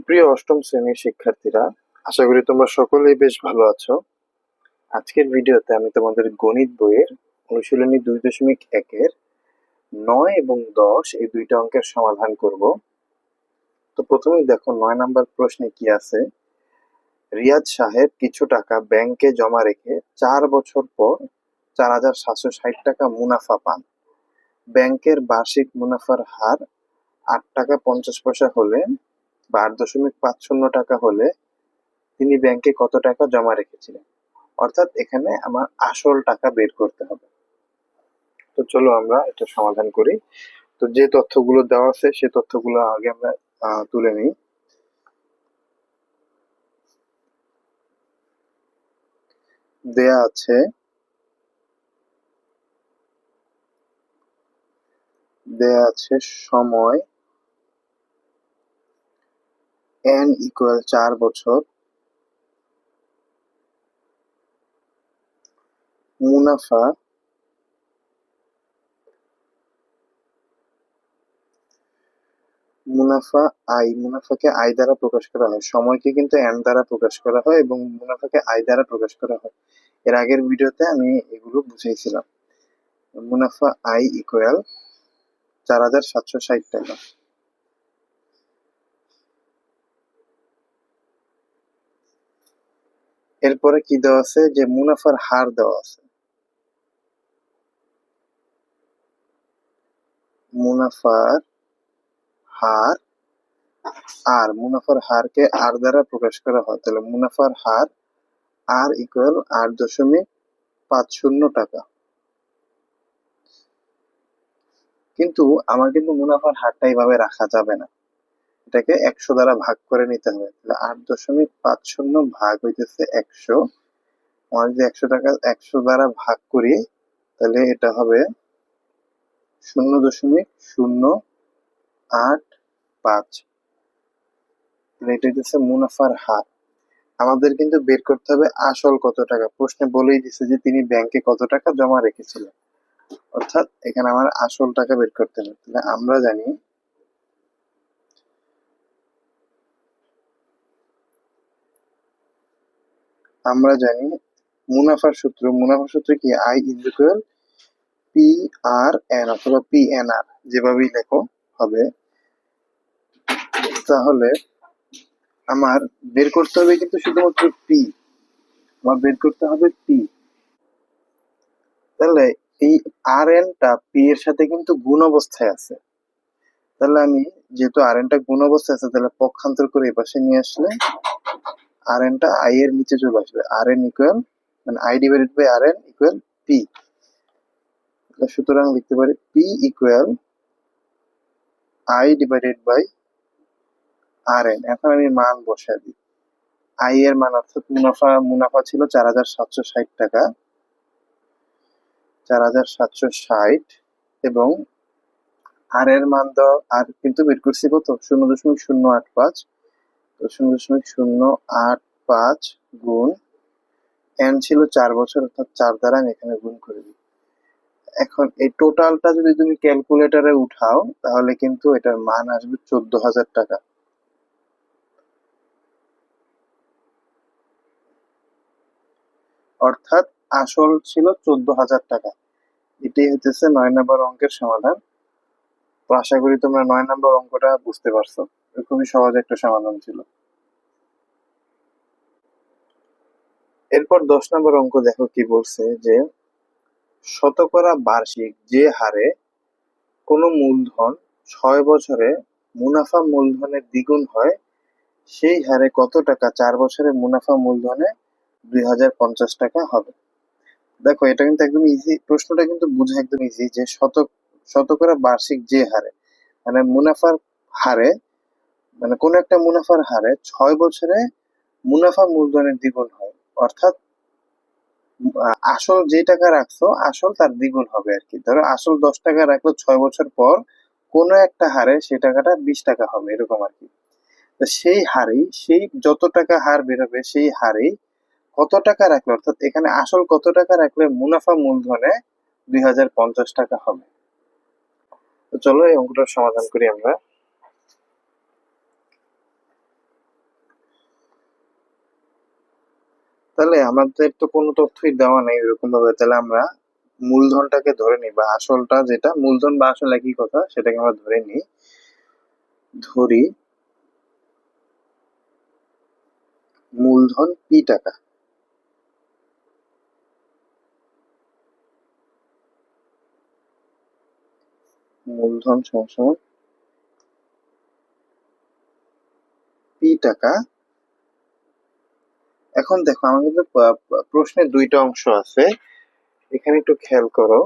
সুপ্রিয় অষ্টম শ্রেণীর শিক্ষার্থীরা, আশা করি তোমরা সকলেই বেশ ভালো আছো। আজকের ভিডিওতে আমি তোমাদের গণিত বইয়ের অনুশীলনী 2.1-এর 9 এবং 10 এই দুইটা অঙ্কের সমাধান করব। তো প্রথমেই দেখো 9 নাম্বার প্রশ্নে কি আছে। রিয়াজ সাহেব কিছু টাকা ব্যাংকে জমা রেখে 4 বছর পর 4,760 টাকা মুনাফা পান। ব্যাংকের বার্ষিক মুনাফার হার 8 টাকা 50 পয়সা হলে বা 8.50 টাকা হলে তিনি ব্যাংকে কত টাকা জমা রেখেছিলেন। অর্থাৎ এখানে আমার আসল টাকা বের করতে হবে। তো চলো আমরা এটা সমাধান করি। তো যে তথ্যগুলো দেওয়া আছে সে তথ্যগুলো আগে আমরা তুলে নিই। দেয়া আছে সময় n = 4 বছর, মুনাফা i, মুনাফাকে i দ্বারা প্রকাশ করা হয়, সময়কে কিন্তু n দ্বারা প্রকাশ করা হয় এবং মুনাফাকে i দ্বারা প্রকাশ করা হয়। এর আগের ভিডিওতে আমি এগুলো বুঝিয়েছিলাম। মুনাফা i = 4,760 টাকা। এরপরে কি দেওয়া আছে, যে মুনাফার হার দেওয়া আছে। মুনাফার হার মুনাফার হারকে আর দ্বারা প্রকাশ করা হয়, তাহলে মুনাফার হার r = 8.50 টাকা। কিন্তু আমার কিন্তু মুনাফার হারটা এইভাবে রাখা যাবে না, এটাকে 100 দ্বারা ভাগ করে নিতে হবে। তাহলে 8.50 ভাগ হইতেছে 100। আমরা যদি 100 টাকা 100 দ্বারা ভাগ করি তাহলে এটা হবে 0.085। এটা হচ্ছে মুনাফার হার। আমাদের কিন্তু বের করতে হবে আসল কত টাকা। প্রশ্নে বলেই দিছে যে তিনি ব্যাংকে কত টাকা জমা রেখেছিলেন, অর্থাৎ এখানে আমার আসল টাকা বের করতে হবে। তাহলে আমরা জানি মুনাফার সূত্র কি, i = PRN অথবা PNR, যেভাবেই লেখো হবে। তাহলে আমার বের করতে হবে কিন্তু শুধুমাত্র পি, আমার বের করতে হবে পি। তাহলে এই RN টা পি এর সাথে কিন্তু গুণ অবস্থায় আছে। তাহলে আমি যেহেতু RN টা গুণ অবস্থায় আছে, তাহলে পক্ষান্তর করে এই পাশে নিয়ে আসলে RN টা i এর নিচে চলে আসবে। RN মানে i / RN = P। সুতরাং লিখতে পারি P = i / RN। এখন আমি মান বসাই দিই। i এর মান অর্থাৎ মুনাফা ছিল 4,760 টাকা, 4,760, এবং আর এর মান দাও, আর কিন্তু বের করছি কত, 0.085। তো 0.085 গুণ n ছিল 4 বছর, অর্থাৎ 4 দ্বারা আমি এখানে গুণ করে দিই। এখন এই টোটালটা যদি তুমি ক্যালকুলেটরে উঠাও তাহলে কিন্তু এটার মান আসবে 14,000 টাকা। অর্থাৎ আসল ছিল 14,000 টাকা। এটাই হচ্ছে 9 নম্বর অঙ্কের সমাধান। তো আশা করি তোমরা 9 নম্বর অঙ্কটা বুঝতে পারছো। খুবই সহজ একটা সমাধান ছিল। এরপর 10 নম্বর অঙ্ক দেখো কি বলছে, যে শতকরা বার্ষিক যে হারে কোনো মূলধন 6 বছরে মুনাফা মূলধনের দ্বিগুণ হয়, সেই হারে কত টাকা 4 বছরে মুনাফা মূলধনে 2,050 টাকা হবে। দেখো এটা কিন্তু একদম ইজি, প্রশ্নটা কিন্তু বোঝা একদম ইজি, যে শতকরা বার্ষিক যে হারে, মানে মুনাফার হারে, মানে কোন একটা মুনাফার হারে 6 বছরে মুনাফা মূলধনের দ্বিগুণ হয়, অর্থাৎ আসল যে টাকা রাখছো আসল তার দ্বিগুণ হবে আর কি। ধরো আসল 10 টাকা রাখলো, 6 বছর পর কোন একটা হারে সেই টাকাটা 20 টাকা হবে, এরকম আর কি। সেই হারেই, সেই যত টাকা হার বেরোবে সেই হারেই কত টাকা রাখলে, অর্থাৎ এখানে আসল কত টাকা রাখলে মুনাফা মূলধনে 2,050 টাকা হবে। তো চলো এই অঙ্কটার সমাধান করি আমরা। তাহলে আমাদের তো কোনো তথ্যই দেওয়া নেই এরকম ভাবে, তাহলে আমরা মূলধনটাকে ধরে নিই, বা আসলটা যেটা মূলধন বা আসল একই কথা, সেটাকে আমরা ধরে নিই। ধরি মূলধন পি টাকা। মূলধন সমান পি টাকা। এখন দেখো, আমার কিন্তু প্রশ্নে দুইটা অংশ আছে, এখানে একটু খেয়াল করো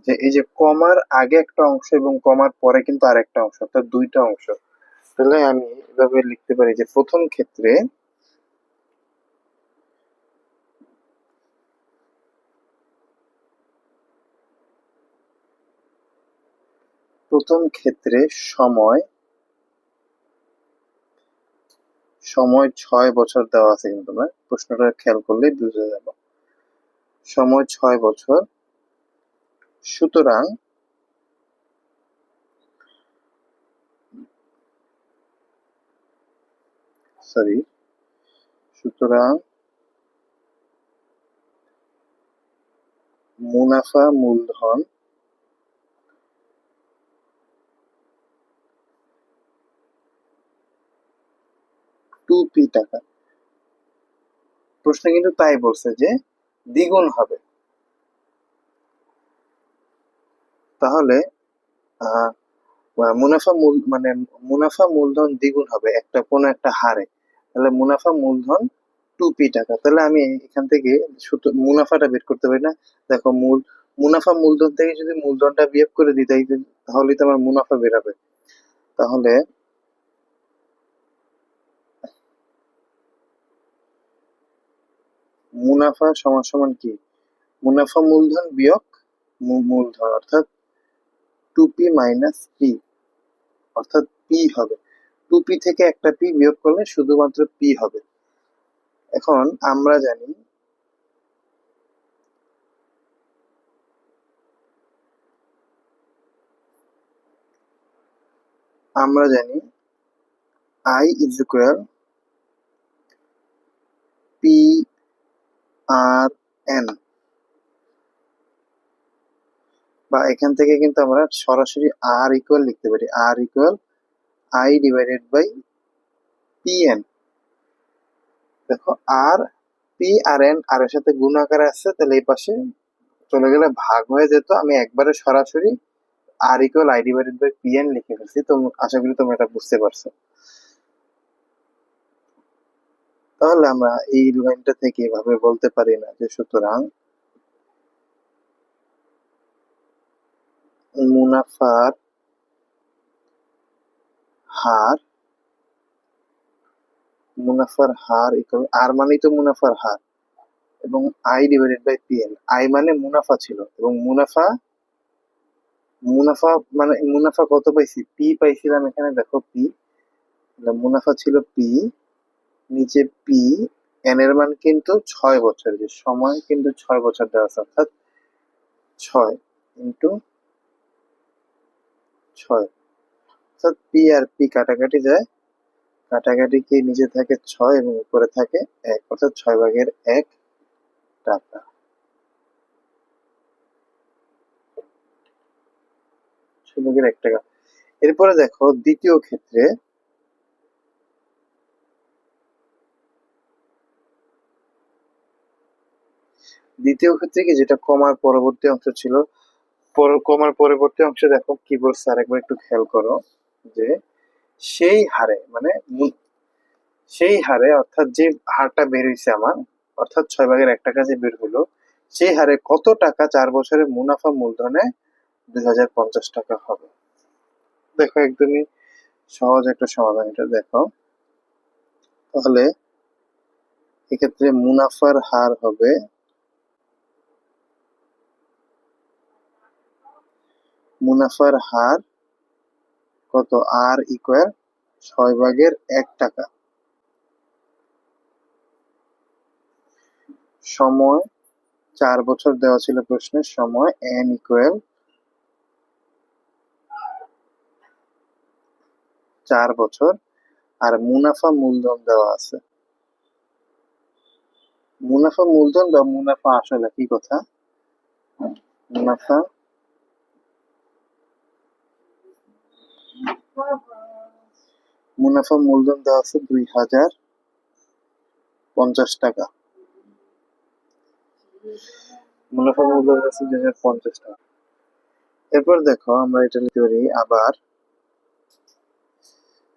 যে এই যে কমার আগে একটা অংশ এবং কমার পরে কিন্তু আরেকটা অংশ, অর্থাৎ দুইটা অংশ। তাহলে আমি এভাবে লিখতে পারি যে প্রথম ক্ষেত্রে সময় সময় 6 বছর দেওয়া আছে, কিন্তু না, প্রশ্নটা খেয়াল করলেই বুঝে যাবে। সময় 6 বছর, সুতরাং সরি সুতরাং মুনাফা মূলধন 2p টাকা। প্রশ্ন কিন্তু তাই বলছে যে দ্বিগুণ হবে। তাহলে আহ মুনাফা মূলধন দ্বিগুণ হবে একটা কোনো একটা হারে। তাহলে মুনাফা মূলধন 2p টাকা। তাহলে আমি এখান থেকে শুধু মুনাফাটা বের করতে পারি না? দেখো, মুনাফা মূলধন থেকে যদি মূলধনটা বিয়োগ করে দিই, তাহলে তো আমার মুনাফা বেরাবে। তাহলে মুনাফা সমান সমান কি? মুনাফা মূলধন বিয়োগ মূলধন, অর্থাৎ 2p - p, অর্থাৎ পি হবে। 2p থেকে একটা পি বিয়োগ করলে শুধুমাত্র পি হবে। এখন আমরা জানি I is equal P R N, বা এখান থেকে কিন্তু আমরা সরাসরি আর ইকুয়াল লিখতে পারি, R equal I divided by P N. দেখো, আর পি আর এন আর এর সাথে গুণ আকারে আসছে, তাহলে এই পাশে চলে গেলে ভাগ হয়ে যেত। আমি একবারে সরাসরি R equal I divided by P N লিখে ফেলছি। তো আশা করি তোমরা এটা বুঝতে পারছো। তাহলে আমরা এই লাইনটা থেকে এভাবে বলতে পারি না যে সুতরাং মুনাফার হার ইকুয়াল, আর মানেই তো মুনাফার হার, এবং I divided by P N. I মানে মুনাফা ছিল, এবং মুনাফা মুনাফা মানে মুনাফা কত পাইছি? পি পাইছিলাম, এখানে দেখো পি, মুনাফা ছিল পি, নিচে পি, এন এর মান কিন্তু 6 বছর, যে সময় কিন্তু 6 বছর দেওয়া আছে, অর্থাৎ 6 × 6, অর্থাৎ পি আর পি কাটাকাটি যায়, কাটাকাটি কি নিচে থাকে 6 এবং উপরে থাকে 1, অর্থাৎ 6/1 টাকা। 6/1 টাকা। এরপরে দেখো দ্বিতীয় ক্ষেত্রে কি, যেটা কমার পরবর্তী অংশ ছিল, কমার পরবর্তী অংশে দেখো কি বলছে, আরেকবার একটু খেয়াল করো যে সেই হারে মানে সেই হারে, অর্থাৎ যে হারটা বের হয়েছে আমার, অর্থাৎ 6/1 টাকা যে বের হলো, সেই হারে কত টাকা 4 বছরের মুনাফা মূলধনে 2050 টাকা হবে। দেখো, একদমই সহজ একটা সমাধান, এটা দেখো। তাহলে এক্ষেত্রে মুনাফার হার কত? আর ইকুয়াল 6/1 টাকা। সময় 4 বছর দেওয়া ছিল প্রশ্নের, সময় এন ইকুয়াল 4 বছর, আর মুনাফা মূলধন দেওয়া আছে মুনাফা মূলধন বা মুনাফা আসল একই কথা। মুনাফা মুনাফা মূলধন দেওয়া আছে 2050 টাকা। মুনাফা মূলধন আছে 2050 টাকা। এরপর দেখো আমরা এটা লিখতে পারি আবার,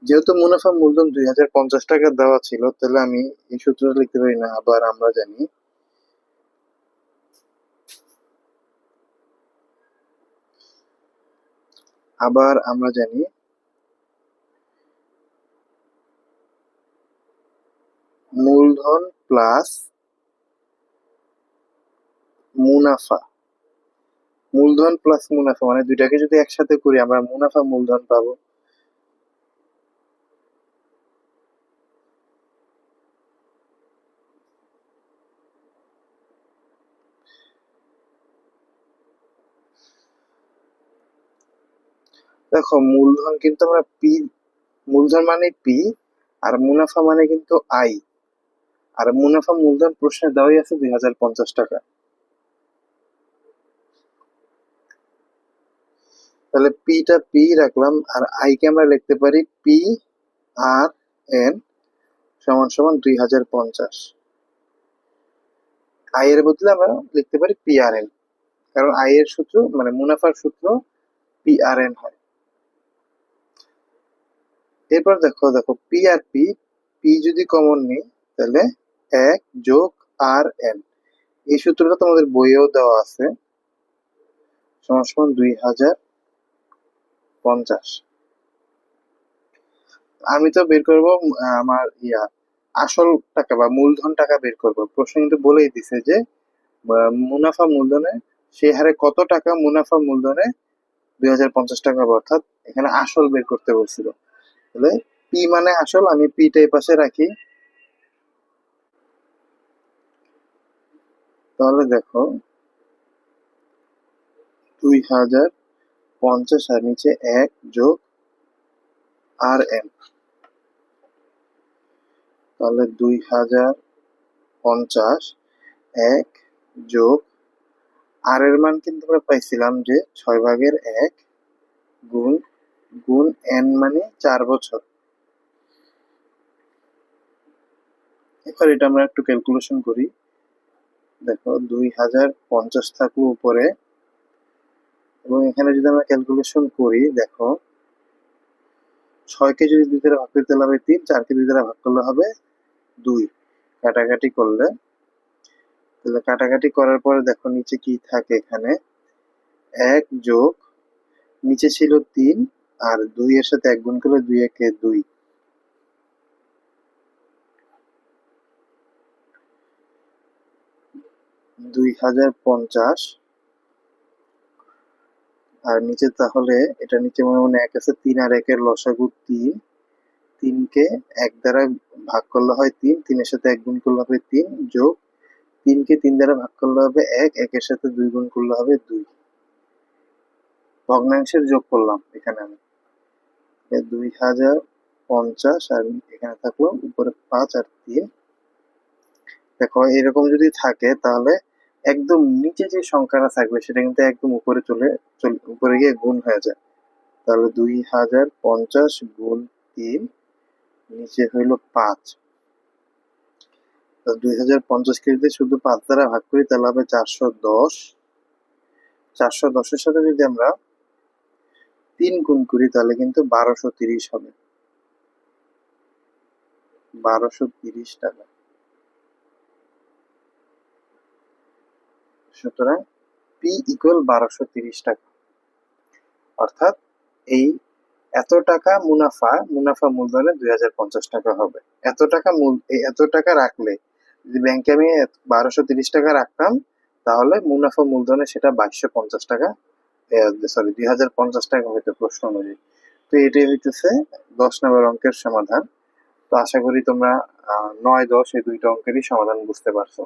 যেহেতু মুনাফা মূলধন 2050 টাকা দেওয়া ছিল, তাহলে আমি এই সূত্রটা লিখতে পারি না। আবার আমরা জানি মূলধন প্লাস মুনাফা। মূলধন প্লাস মুনাফা মানে দুইটাকে যদি একসাথে করি আমরা মুনাফা মূলধন পাবো। দেখো মূলধন কিন্তু আমরা পি, মূলধন মানে পি, আর মুনাফা মানে কিন্তু আই। আর মুনাফা মূলধন প্রশ্নে দেওয়াই আছে 2050 টাকা। তাহলে পিটা পি রাখলাম, আর আই কে আমরা লিখতে পারি পি আর এন সমান সমান 2050। আই এর বদলে আমরা লিখতে পারি পি আর এন, কারণ আই এর সূত্র মানে মুনাফার সূত্র পি আর এন হয়। এরপর দেখো দেখো পি আর পি, পি যদি কমন নিই তাহলে 1 + এই সূত্রটা তোমাদের বইয়েও দেওয়া আছে, সমান সমান 2050। আমি তো বের করব আমার আসল টাকা বা মূলধন টাকা বের করব। প্রশ্ন কিন্তু বলেই দিছে যে মুনাফা মূলধনে সেই হারে কত টাকা মুনাফা মূলধনে 2050 টাকা হবে, অর্থাৎ এখানে আসল বের করতে বলছিল। তাহলে পি মানে আসল, আমি পিটা এই পাশে রাখি। তাহলে দেখো 2050 আর নিচে 1 + তাহলে 2050 1 + এর মান কিন্তু আমরা পাইছিলাম যে 6/1 গুণ গুণ এন মানে 4 বছর। এবার এটা আমরা একটু ক্যালকুলেশন করি। দেখো 2050 থাকলো উপরে, এবং এখানে যদি আমরা ক্যালকুলেশন করি দেখো 6কে যদি 2 দ্বারা ভাগ করতে হবে 3, 4কে 2 দ্বারা ভাগ করলে হবে 2। কাটাকাটি করলে, তাহলে কাটাকাটি করার পরে দেখো নিচে কি থাকে, এখানে 1 + নিচে ছিল 3 আর 2 এর সাথে 1 গুণ করলে 2 একে 2। 2050 আর নিচে, তাহলে এটা নিচে মনে মনে 1 আছে, 3 আর 1 এর লসাগু 3। 3কে 1 দ্বারা ভাগ করলে হয় 3, 3 এর সাথে 1 গুণ করলে হবে 3, যোগ 3কে 3 দ্বারা ভাগ করলে হবে 1, 1 এর সাথে 2 গুণ করলে হবে 2। ভগ্নাংশের যোগ করলাম এখানে আমি। 2050 আর এখানে থাকলো উপরে 5 আর 3। দেখো এরকম যদি থাকে তাহলে একদম নিচে যে সংখ্যাটা থাকবে সেটা কিন্তু একদম উপরে উপরে গিয়ে গুণ হয়ে যায়। তাহলে 2050 গুণ 3 নিচে হইল 5। 2050কে যদি শুধু 5 দ্বারা ভাগ করি তাহলে হবে 410। 410-এর সাথে যদি আমরা 3 গুণ করি তাহলে কিন্তু 1230 হবে। 1230 টাকা। সুতরাং পি ইকুয়াল 1230 টাকা। অর্থাৎ এই এত টাকা মুনাফা মূলধনে 2050 টাকা হবে। এত টাকা রাখলে, যদি ব্যাংকে আমি 1230 টাকা রাখতাম তাহলে মুনাফা মূলধনে সেটা 2250 টাকা, সরি 2050 টাকা হইতো প্রশ্ন অনুযায়ী। তো এটাই হইতেছে 10 নম্বর অঙ্কের সমাধান। তো আশা করি তোমরা 9, 10 এই দুইটা অঙ্কেরই সমাধান বুঝতে পারছো।